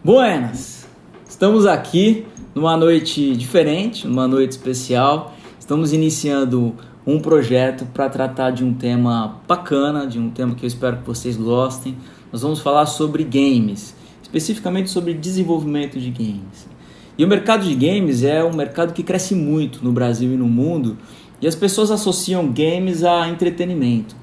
Buenas! Estamos aqui numa noite diferente, numa noite especial. Estamos iniciando um projeto para tratar de um tema bacana, de um tema que eu espero que vocês gostem. Nós vamos falar sobre games, especificamente sobre desenvolvimento de games. E o mercado de games é um mercado que cresce muito no Brasil e no mundo, e as pessoas associam games a entretenimento.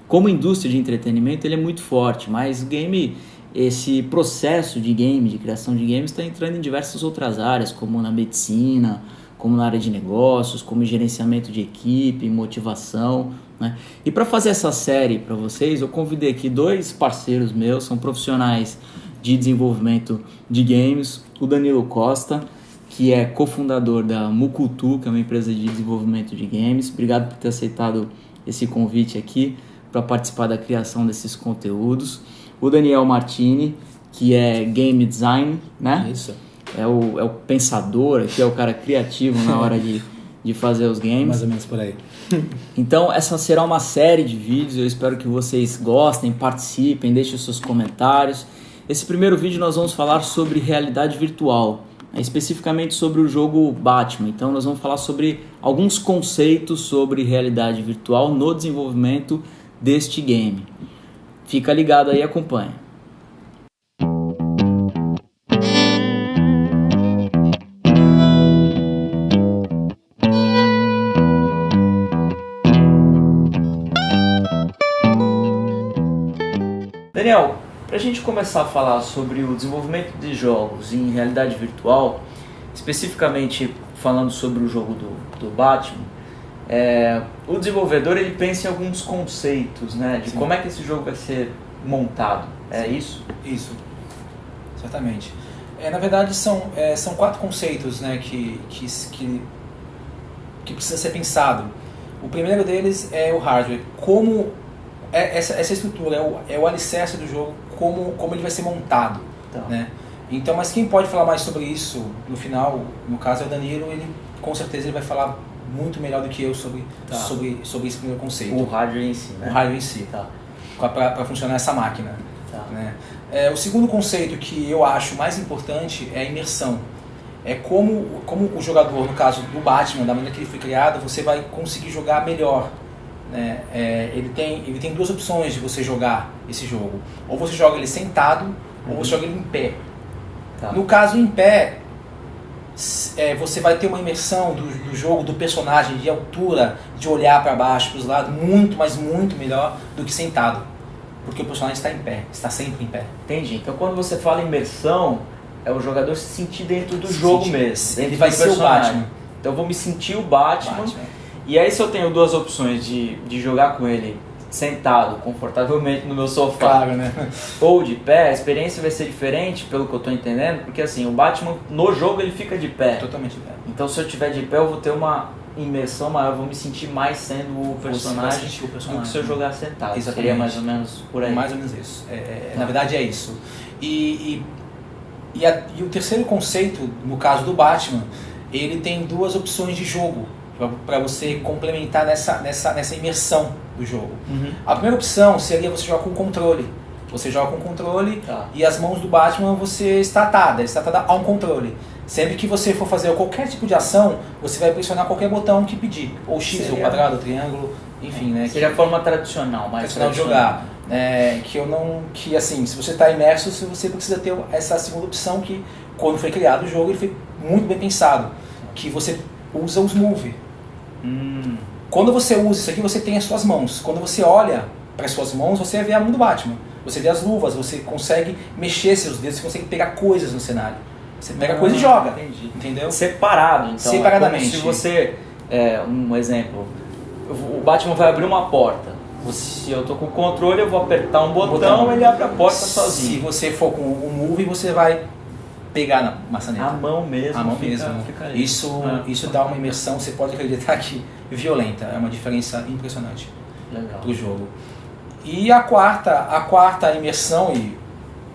Como indústria de entretenimento, ele é muito forte, mas o game, esse processo de game, de criação de games, está entrando em diversas outras áreas, como na medicina, como na área de negócios, como gerenciamento de equipe, motivação, né? E para fazer essa série para vocês, eu convidei aqui dois parceiros meus, são profissionais de desenvolvimento de games, o Danilo Costa, que é cofundador da Mucultu, que é uma empresa de desenvolvimento de games. Obrigado por ter aceitado esse convite aqui para participar da criação desses conteúdos. O Daniel Martini, que é game design, né? Isso. É o pensador, aqui é o cara criativo na hora de fazer os games. Mais ou menos por aí. Então, essa será uma série de vídeos, eu espero que vocês gostem, participem, deixem os seus comentários. Esse primeiro vídeo nós vamos falar sobre realidade virtual, especificamente sobre o jogo Batman. Então, nós vamos falar sobre alguns conceitos sobre realidade virtual no desenvolvimento deste game. Fica ligado aí e acompanha. Daniel, para a gente começar a falar sobre o desenvolvimento de jogos em realidade virtual, especificamente falando sobre o jogo do Batman, o desenvolvedor ele pensa em alguns conceitos, né, de como é que esse jogo vai ser montado. É isso? Isso, certamente. Na verdade são 4 conceitos, né, que precisa ser pensado. O primeiro deles é o hardware, como essa estrutura é o alicerce do jogo, como ele vai ser montado, tá, né? Então, mas quem pode falar mais sobre isso no final, no caso é o Danilo, ele com certeza ele vai falar muito melhor do que eu sobre esse primeiro conceito. O hardware em si, né? O hardware em si, tá, para funcionar essa máquina. Tá. Né? O segundo conceito que eu acho mais importante é a imersão. É como o jogador, no caso do Batman, da maneira que ele foi criado, você vai conseguir jogar melhor. Né? Ele tem 2 opções de você jogar esse jogo. Ou você joga ele sentado, ou você joga ele em pé. Tá. No caso em pé, você vai ter uma imersão do jogo, do personagem, de altura, de olhar para baixo, para os lados, muito, mas muito melhor do que sentado. Porque o personagem está em pé, está sempre em pé. Entendi. Então quando você fala imersão, é o jogador se sentir dentro do jogo mesmo. Ele vai ser o Batman. Então eu vou me sentir o Batman. E aí se eu tenho 2 opções de jogar com ele sentado, confortavelmente no meu sofá, claro, né? ou de pé, a experiência vai ser diferente, pelo que eu estou entendendo, porque assim, o Batman no jogo ele fica de pé. Totalmente de pé. Então se eu estiver de pé eu vou ter uma imersão maior, eu vou me sentir mais sendo o personagem do que se eu jogar sentado. Exatamente. Seria mais ou menos por aí. Mais ou menos isso. Na verdade é isso. E o terceiro conceito, no caso do Batman, ele tem 2 opções de jogo para você complementar nessa imersão do jogo. A primeira opção seria você jogar com controle. Você joga com controle, tá, e as mãos do Batman você está atada a um controle. Sempre que você for fazer qualquer tipo de ação, você vai pressionar qualquer botão que pedir. Ou X, ou quadrado, ou triângulo, enfim, né? Seria a forma tradicional, mais tradicional de jogar. Que assim, se você está imerso, você precisa ter essa segunda opção que, quando foi criado o jogo, ele foi muito bem pensado. Que você usa os move. Quando você usa isso aqui, você tem as suas mãos. Quando você olha para as suas mãos, você vê a mão do Batman. Você vê as luvas, você consegue mexer seus dedos, você consegue pegar coisas no cenário. Você pega coisa e joga. Entendi. Entendeu? Separado, então. Separadamente. É como se você, um exemplo, o Batman vai abrir uma porta. Se eu tô com o controle, eu vou apertar um botão, ele abre a porta sozinho. Se você for com o move, você vai pegar na maçaneta. A mão mesmo. A mão mesmo. Isso dá uma imersão, você pode acreditar que violenta. É uma diferença impressionante. Legal. Do jogo. E a quarta imersão, e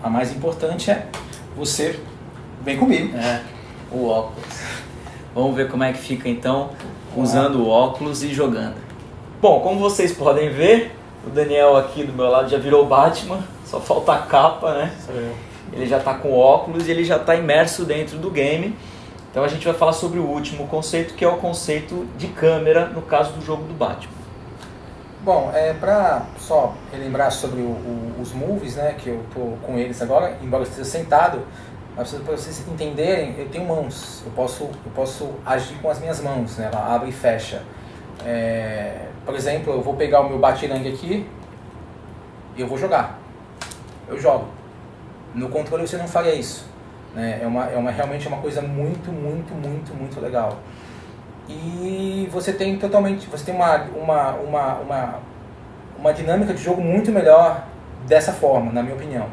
a mais importante, é você vem comigo. O óculos. Vamos ver como é que fica então usando o óculos e jogando. Bom, como vocês podem ver, o Daniel aqui do meu lado já virou Batman, só falta a capa, né? Sou eu. ele já está com óculos e ele já está imerso dentro do game. Então a gente vai falar sobre o último conceito, que é o conceito de câmera no caso do jogo do Batman. Bom, para só relembrar sobre os movies, né, que eu tô com eles agora, embora eu esteja sentado, mas para vocês entenderem, eu tenho mãos, eu posso agir com as minhas mãos, né, ela abre e fecha. Por exemplo, eu vou pegar o meu batirangue aqui e eu vou jogar. Eu jogo. No controle você não faria isso, né? Realmente é uma coisa muito legal. E você tem uma dinâmica de jogo muito melhor dessa forma, na minha opinião.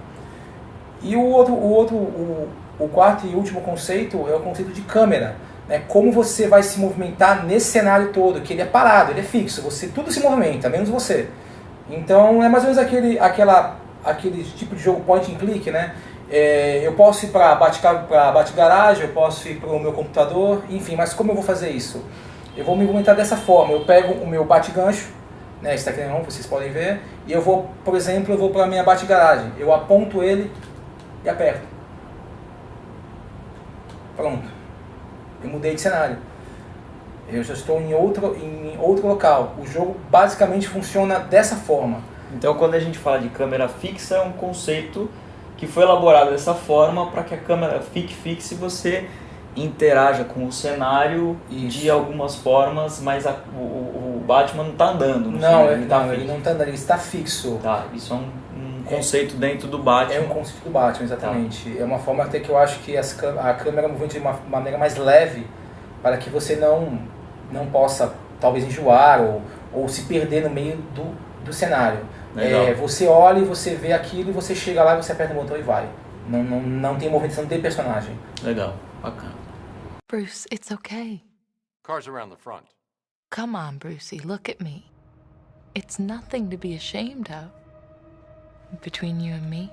E o quarto e último conceito é o conceito de câmera, né? Como você vai se movimentar nesse cenário todo, que ele é parado, ele é fixo, tudo se movimenta, menos você. Então é mais ou menos aquele tipo de jogo point and click, né? Eu posso ir para Bate-Garagem, eu posso ir para o meu computador, enfim, mas como eu vou fazer isso? Eu vou me movimentar dessa forma, eu pego o meu bate-gancho, né, esse aqui não, vocês podem ver, e eu vou, por exemplo, para a minha Bate-Garagem, eu aponto ele e aperto. Pronto. Eu mudei de cenário. Eu já estou em outro local. O jogo basicamente funciona dessa forma. Então quando a gente fala de câmera fixa, é um conceito que foi elaborado dessa forma para que a câmera fique fixa e você interaja com o cenário de algumas formas, mas o Batman não está andando. Ele não está andando, ele está fixo. Tá, isso é um conceito dentro do Batman. É um conceito do Batman, exatamente. Tá. É uma forma até que eu acho que a câmera movimenta de uma maneira mais leve para que você não possa, talvez, enjoar ou se perder no meio do cenário. Você olha e você vê aquilo e você chega lá e você aperta o botão e vai. Não tem movimentação de personagem. Legal, bacana. Bruce, it's okay. Cars around the front. Come on, Brucey, look at me. It's nothing to be ashamed of. Between you and me,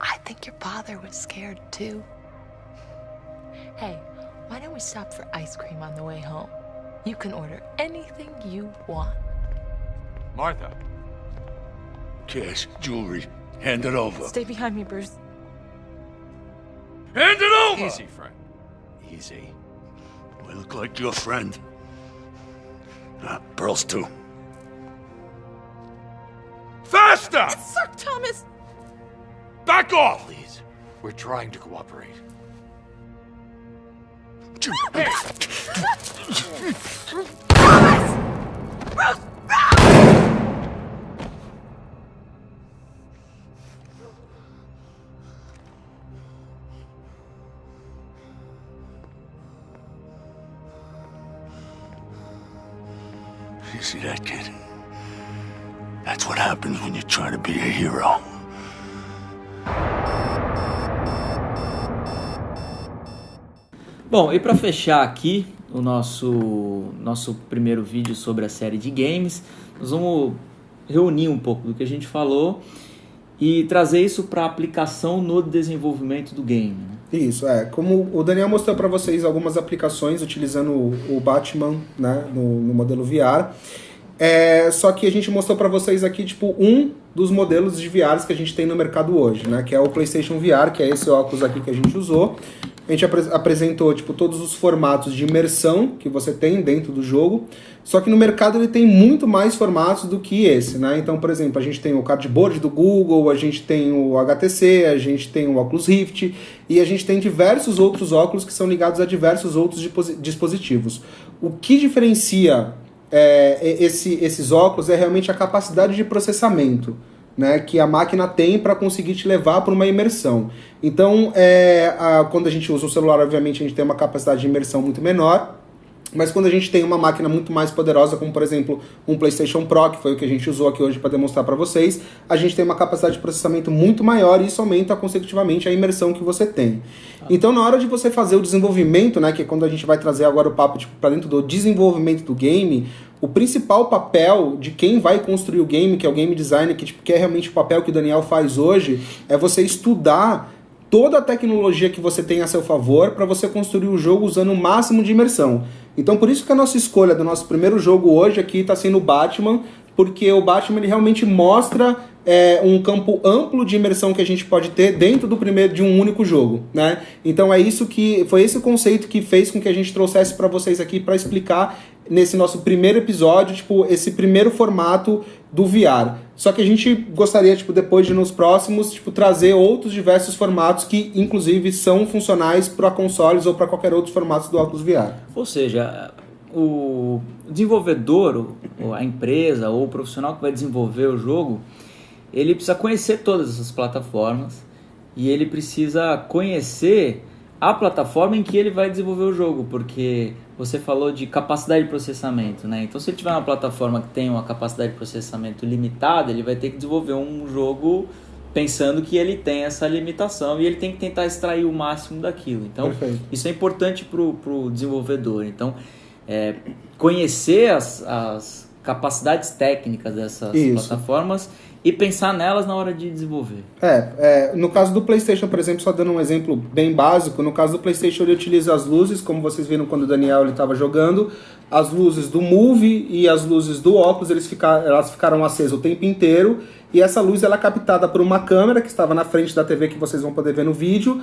I think your father was scared too. Hey, why don't we stop for ice cream on the way home? You can order anything you want. Martha. Cash, jewelry, hand it over. Stay behind me, Bruce. Hand it over! Easy, friend. Easy. We look like your friend. Pearls too. Faster! Sir Thomas! Back off! Please. We're trying to cooperate. Bruce! You see that, kid? That's what happens when you try to be a hero. Bom, e para fechar aqui o nosso primeiro vídeo sobre a série de games, nós vamos reunir um pouco do que a gente falou e trazer isso para aplicação no desenvolvimento do game, né? Isso, como o Daniel mostrou para vocês algumas aplicações utilizando o Batman, né, no modelo VR, só que a gente mostrou para vocês aqui tipo um dos modelos de VRs que a gente tem no mercado hoje, né, que é o PlayStation VR, que é esse óculos aqui que a gente usou. A gente apresentou tipo, todos os formatos de imersão que você tem dentro do jogo, só que no mercado ele tem muito mais formatos do que esse, né? Então, por exemplo, a gente tem o Cardboard do Google, a gente tem o HTC, a gente tem o Oculus Rift e a gente tem diversos outros óculos que são ligados a diversos outros dispositivos. O que diferencia esses óculos é realmente a capacidade de processamento, né, que a máquina tem para conseguir te levar para uma imersão. Então, quando a gente usa o celular, obviamente, a gente tem uma capacidade de imersão muito menor, mas quando a gente tem uma máquina muito mais poderosa, como por exemplo um PlayStation Pro, que foi o que a gente usou aqui hoje para demonstrar para vocês, a gente tem uma capacidade de processamento muito maior e isso aumenta consecutivamente a imersão que você tem. Então, na hora de você fazer o desenvolvimento, né, que é quando a gente vai trazer agora o papo para dentro do desenvolvimento do game, o principal papel de quem vai construir o game, que é o game designer, que é realmente o papel que o Daniel faz hoje, é você estudar toda a tecnologia que você tem a seu favor para você construir o jogo usando o máximo de imersão. Então, por isso que a nossa escolha do nosso primeiro jogo hoje aqui está sendo o Batman, porque o Batman ele realmente mostra um campo amplo de imersão que a gente pode ter dentro de um único jogo, né? Então foi esse o conceito que fez com que a gente trouxesse para vocês aqui para explicar nesse nosso primeiro episódio, tipo, esse primeiro formato do VR. Só que a gente gostaria, tipo, depois de nos próximos, tipo, trazer outros diversos formatos que, inclusive, são funcionais para consoles ou para qualquer outro formato do óculos VR. Ou seja, o desenvolvedor, ou a empresa, ou o profissional que vai desenvolver o jogo, ele precisa conhecer todas essas plataformas e ele precisa conhecer a plataforma em que ele vai desenvolver o jogo, porque você falou de capacidade de processamento, né? Então, se ele tiver uma plataforma que tem uma capacidade de processamento limitada, ele vai ter que desenvolver um jogo pensando que ele tem essa limitação e ele tem que tentar extrair o máximo daquilo. Então, Perfeito. Isso é importante para o desenvolvedor. Então, conhecer as capacidades técnicas dessas plataformas e pensar nelas na hora de desenvolver. No caso do PlayStation, por exemplo, só dando um exemplo bem básico, no caso do PlayStation ele utiliza as luzes, como vocês viram quando o Daniel estava jogando, as luzes do Move e as luzes do óculos, elas ficaram acesas o tempo inteiro, e essa luz ela é captada por uma câmera que estava na frente da TV que vocês vão poder ver no vídeo,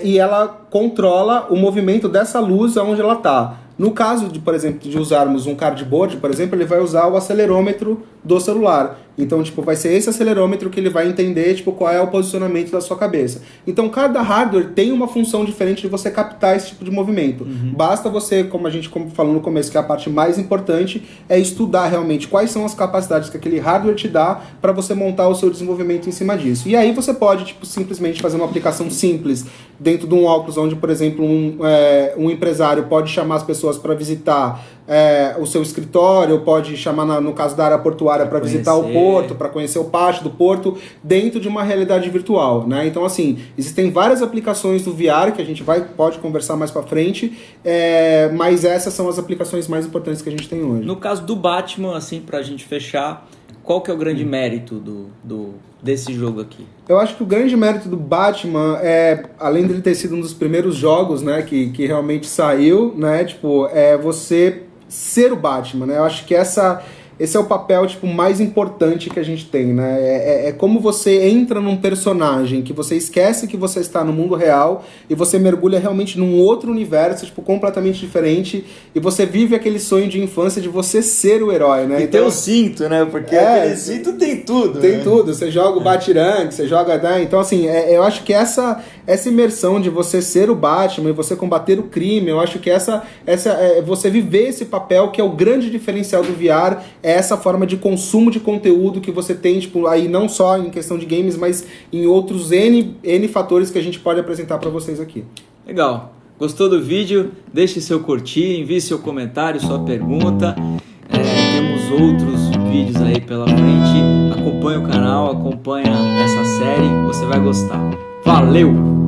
e ela controla o movimento dessa luz onde ela está. No caso, por exemplo, de usarmos um cardboard, por exemplo, ele vai usar o acelerômetro do celular. Então, tipo, vai ser esse acelerômetro que ele vai entender, tipo, qual é o posicionamento da sua cabeça. Então, cada hardware tem uma função diferente de você captar esse tipo de movimento. Basta você, como a gente falou no começo, que é a parte mais importante, é estudar realmente quais são as capacidades que aquele hardware te dá para você montar o seu desenvolvimento em cima disso. E aí você pode, tipo, simplesmente fazer uma aplicação simples dentro de um óculos, onde, por exemplo, um empresário pode chamar as pessoas para visitar o seu escritório, pode chamar, no caso da área portuária, para visitar o porto, para conhecer o pátio do porto, dentro de uma realidade virtual, né? Então, assim, existem várias aplicações do VR que a gente pode conversar mais para frente, mas essas são as aplicações mais importantes que a gente tem hoje. No caso do Batman, assim, pra gente fechar, qual que é o grande mérito desse jogo aqui? Eu acho que o grande mérito do Batman além dele ter sido um dos primeiros jogos, né, que realmente saiu, né, tipo, você ser o Batman, né? Eu acho que esse é o papel, tipo, mais importante que a gente tem, né? É como você entra num personagem que você esquece que você está no mundo real e você mergulha realmente num outro universo, tipo, completamente diferente, e você vive aquele sonho de infância de você ser o herói, né? E então, tem o cinto, né? Porque aquele cinto tem tudo. Tem né? tudo. Você joga o Batirang, você joga... Né? Então, assim, eu acho que essa imersão de você ser o Batman e você combater o crime, eu acho que você viver esse papel que é o grande diferencial do VR, essa forma de consumo de conteúdo que você tem, tipo, aí não só em questão de games, mas em outros N fatores que a gente pode apresentar para vocês aqui. Legal. Gostou do vídeo? Deixe seu curtir, envie seu comentário, sua pergunta. Temos outros vídeos aí pela frente. Acompanhe o canal, acompanha essa série, você vai gostar. Valeu!